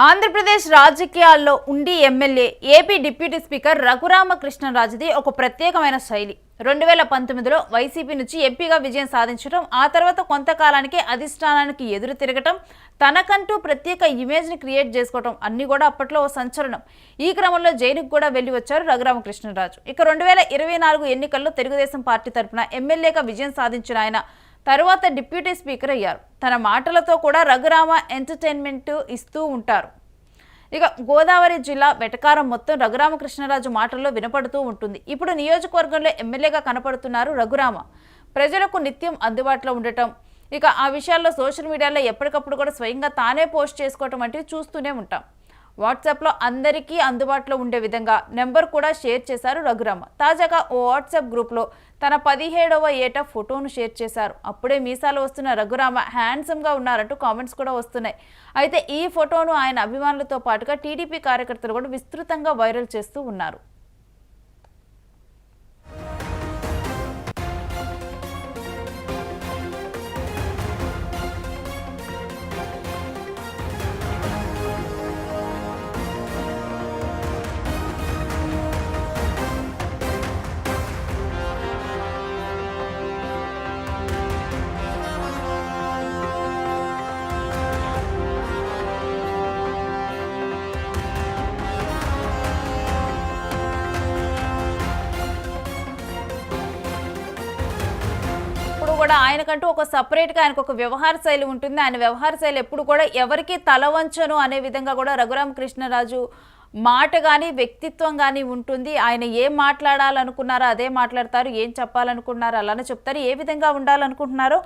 ఆంధ్రప్రదేశ్ రాజకీయాల్లో ఉండి MLA AP deputy speaker రఘురామకృష్ణరాజుది ఒక ప్రత్యేకమైన శైలి. 2019లో వైసీపీ నుంచి ఎంపీగా విజయం సాధించడం, ఆ తర్వాత కొంతకాలానికి అధిష్టానానికి ఎదురు తిరగటం, తనకంటూ ప్రత్యేక ఇమేజ్ని క్రియేట్ చేసుకోవటం అన్నీ కూడా అప్పట్లో ఓ సంచలనం. ఈ క్రమంలో జైలుకు కూడా వెళ్లి వచ్చారు రఘురామకృష్ణరాజు. ఇక 2024 ఎన్నికల్లో తెలుగుదేశం పార్టీ తరఫున ఎమ్మెల్యేగా విజయం సాధించిన ఆయన తర్వాత డిప్యూటీ స్పీకర్ అయ్యారు. తన మాటలతో కూడా రఘురామ ఎంటర్టైన్మెంట్ ఇస్తూ ఉంటారు. ఇక గోదావరి జిల్లా వెటకారం మొత్తం రఘురామకృష్ణరాజు మాటల్లో వినపడుతూ ఉంటుంది. ఇప్పుడు నియోజకవర్గంలో ఎమ్మెల్యేగా కనపడుతున్నారు రఘురామ. ప్రజలకు నిత్యం అందుబాటులో ఉండటం, ఇక ఆ విషయాల్లో సోషల్ మీడియాలో ఎప్పటికప్పుడు కూడా స్వయంగా తానే పోస్ట్ చేసుకోవటం వంటివి చూస్తూనే ఉంటాం. వాట్సాప్లో అందరికీ అందుబాటులో ఉండే విధంగా నెంబర్ కూడా షేర్ చేశారు రఘురామ. తాజాగా ఓ వాట్సాప్ గ్రూప్లో తన 17వ ఏట ఫోటోను షేర్ చేశారు. అప్పుడే మీసాలు వస్తున్న రఘురామ హ్యాండ్సమ్గా ఉన్నారంటూ కామెంట్స్ కూడా వస్తున్నాయి. అయితే ఈ ఫోటోను ఆయన అభిమానులతో పాటుగా టీడీపీ కార్యకర్తలు కూడా విస్తృతంగా వైరల్ చేస్తూ ఉన్నారు. కూడా ఆయనకంటూ ఒక సపరేట్గా ఆయనకు ఒక వ్యవహార శైలి ఉంటుంది. ఆయన వ్యవహార శైలి ఎప్పుడు కూడా ఎవరికి తలవంచను అనే విధంగా కూడా రఘురామకృష్ణరాజు మాట కానీ వ్యక్తిత్వం కానీ ఉంటుంది. ఆయన ఏం మాట్లాడాలనుకున్నారో అదే మాట్లాడతారు, ఏం చెప్పాలనుకున్నారో అలానే చెప్తారు, ఏ విధంగా ఉండాలనుకుంటున్నారో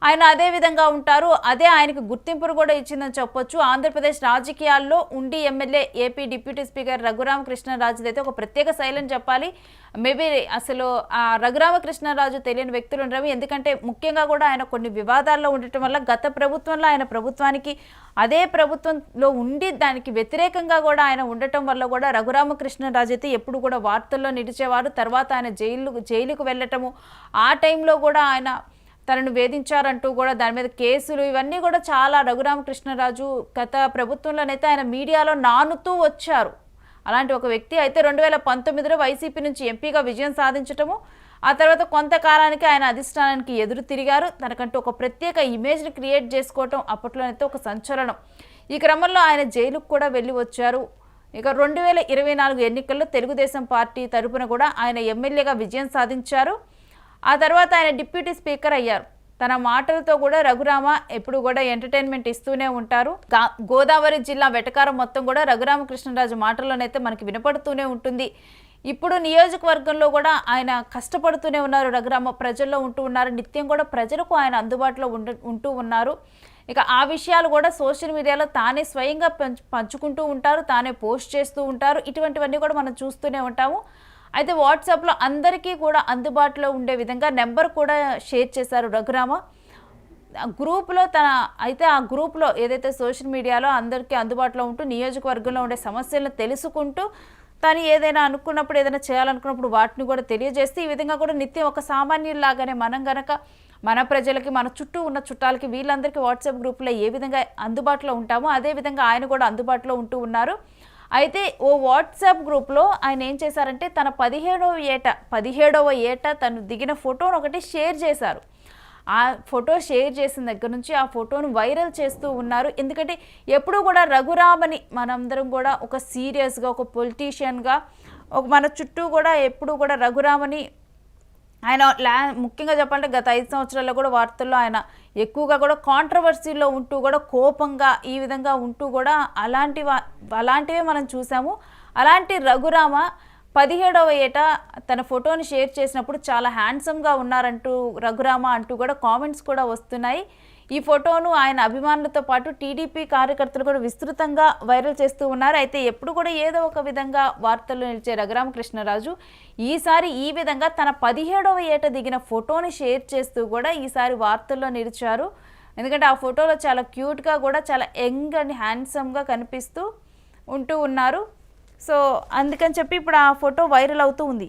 ఆయన అదే విధంగా ఉంటారు. అదే ఆయనకు గుర్తింపును కూడా ఇచ్చిందని చెప్పొచ్చు. ఆంధ్రప్రదేశ్ రాజకీయాల్లో ఉండి ఎమ్మెల్యే ఏపీ డిప్యూటీ స్పీకర్ రఘురామకృష్ణరాజుది అయితే ఒక ప్రత్యేక శైలిని చెప్పాలి. మేబీ అసలు ఆ రఘురామకృష్ణరాజు తెలియని వ్యక్తులు ఉండరు. ఎందుకంటే ముఖ్యంగా కూడా ఆయన కొన్ని వివాదాల్లో ఉండటం వల్ల గత ప్రభుత్వంలో ఆయన ప్రభుత్వానికి అదే ప్రభుత్వంలో ఉండి దానికి వ్యతిరేకంగా కూడా ఆయన ఉండటం వల్ల కూడా రఘురామకృష్ణరాజు అయితే ఎప్పుడు కూడా వార్తల్లో నిలిచేవారు. తర్వాత ఆయన జైలుకు వెళ్ళటము, ఆ టైంలో కూడా ఆయన తనను వేధించారంటూ కూడా దాని మీద కేసులు ఇవన్నీ కూడా చాలా రఘురామకృష్ణరాజు గత ప్రభుత్వంలోనైతే ఆయన మీడియాలో నానుతూ వచ్చారు. అలాంటి ఒక వ్యక్తి అయితే 2019లో వైసీపీ నుంచి ఎంపీగా విజయం సాధించటము, ఆ తర్వాత కొంతకాలానికి ఆయన అధిష్టానానికి ఎదురు తిరిగారు. తనకంటూ ఒక ప్రత్యేక ఇమేజ్ని క్రియేట్ చేసుకోవటం అప్పట్లోనైతే ఒక సంచలనం. ఈ క్రమంలో ఆయన జైలుకు కూడా వెళ్ళి వచ్చారు. ఇక 2024 ఎన్నికల్లో తెలుగుదేశం పార్టీ తరపున కూడా ఆయన ఎమ్మెల్యేగా విజయం సాధించారు. ఆ తర్వాత ఆయన డిప్యూటీ స్పీకర్ అయ్యారు. తన మాటలతో కూడా రఘురామ ఎప్పుడు కూడా ఎంటర్టైన్మెంట్ ఇస్తూనే ఉంటారు. గోదావరి జిల్లా వెటకారం మొత్తం కూడా రఘురామకృష్ణరాజు మాటల్లోనైతే మనకి వినపడుతూనే ఉంటుంది. ఇప్పుడు నియోజకవర్గంలో కూడా ఆయన కష్టపడుతూనే ఉన్నారు. రఘురామ ప్రజల్లో ఉంటూ ఉన్నారు. నిత్యం కూడా ప్రజలకు ఆయన అందుబాటులో ఉంటూ ఉన్నారు. ఇక ఆ విషయాలు కూడా సోషల్ మీడియాలో తానే స్వయంగా పంచుకుంటూ ఉంటారు, తానే పోస్ట్ చేస్తూ ఉంటారు. ఇటువంటివన్నీ కూడా మనం చూస్తూనే ఉంటాము. అయితే వాట్సాప్లో అందరికీ కూడా అందుబాటులో ఉండే విధంగా నెంబర్ కూడా షేర్ చేశారు రఘురామ. గ్రూప్లో ఆ గ్రూప్లో ఏదైతే సోషల్ మీడియాలో అందరికీ అందుబాటులో ఉంటూ నియోజకవర్గంలో ఉండే సమస్యలను తెలుసుకుంటూ తను ఏదైనా అనుకున్నప్పుడు ఏదైనా చేయాలనుకున్నప్పుడు వాటిని కూడా తెలియజేస్తే ఈ విధంగా కూడా నిత్యం ఒక సామాన్యులాగానే మనం గనక మన ప్రజలకి మన చుట్టూ ఉన్న చుట్టాలకి వీళ్ళందరికీ వాట్సాప్ గ్రూప్లో ఏ విధంగా అందుబాటులో ఉంటామో అదేవిధంగా ఆయన కూడా అందుబాటులో ఉంటూ ఉన్నారు. అయితే ఓ వాట్సాప్ గ్రూప్లో ఆయన ఏం చేశారంటే తన 17వ ఏట తను దిగిన ఫోటోను ఒకటి షేర్ చేశారు. ఆ ఫోటో షేర్ చేసిన దగ్గర నుంచి ఆ ఫోటోను వైరల్ చేస్తూ ఉన్నారు. ఎందుకంటే ఎప్పుడూ కూడా రఘురామని మనందరం కూడా ఒక సీరియస్గా ఒక పొలిటీషియన్గా మన చుట్టూ కూడా ఎప్పుడు కూడా రఘురామని ఆయన ముఖ్యంగా చెప్పాలంటే గత 5 సంవత్సరాల్లో కూడా వార్తల్లో ఆయన ఎక్కువగా కూడా కాంట్రవర్సీలో ఉంటూ కూడా కోపంగా ఈ విధంగా ఉంటూ కూడా అలాంటివే మనం చూసాము. అలాంటి రఘురామ 17వ ఏట తన ఫోటోని షేర్ చేసినప్పుడు చాలా హ్యాండ్సమ్గా ఉన్నారంటూ రఘురామ అంటూ కూడా కామెంట్స్ కూడా వస్తున్నాయి. ఈ ఫోటోను ఆయన అభిమానులతో పాటు టీడీపీ కార్యకర్తలు కూడా విస్తృతంగా వైరల్ చేస్తూ ఉన్నారు. అయితే ఎప్పుడు కూడా ఏదో ఒక విధంగా వార్తల్లో నిలిచే రఘురామకృష్ణరాజు ఈసారి ఈ విధంగా తన 17వ ఏట దిగిన ఫోటోని షేర్ చేస్తూ కూడా ఈసారి వార్తల్లో నిలిచారు. ఎందుకంటే ఆ ఫోటోలో చాలా క్యూట్గా కూడా చాలా యంగ్ అండ్ హ్యాండ్సమ్గా కనిపిస్తూ ఉంటూ ఉన్నారు. సో అందుకని చెప్పి ఇప్పుడు ఆ ఫోటో వైరల్ అవుతూ ఉంది.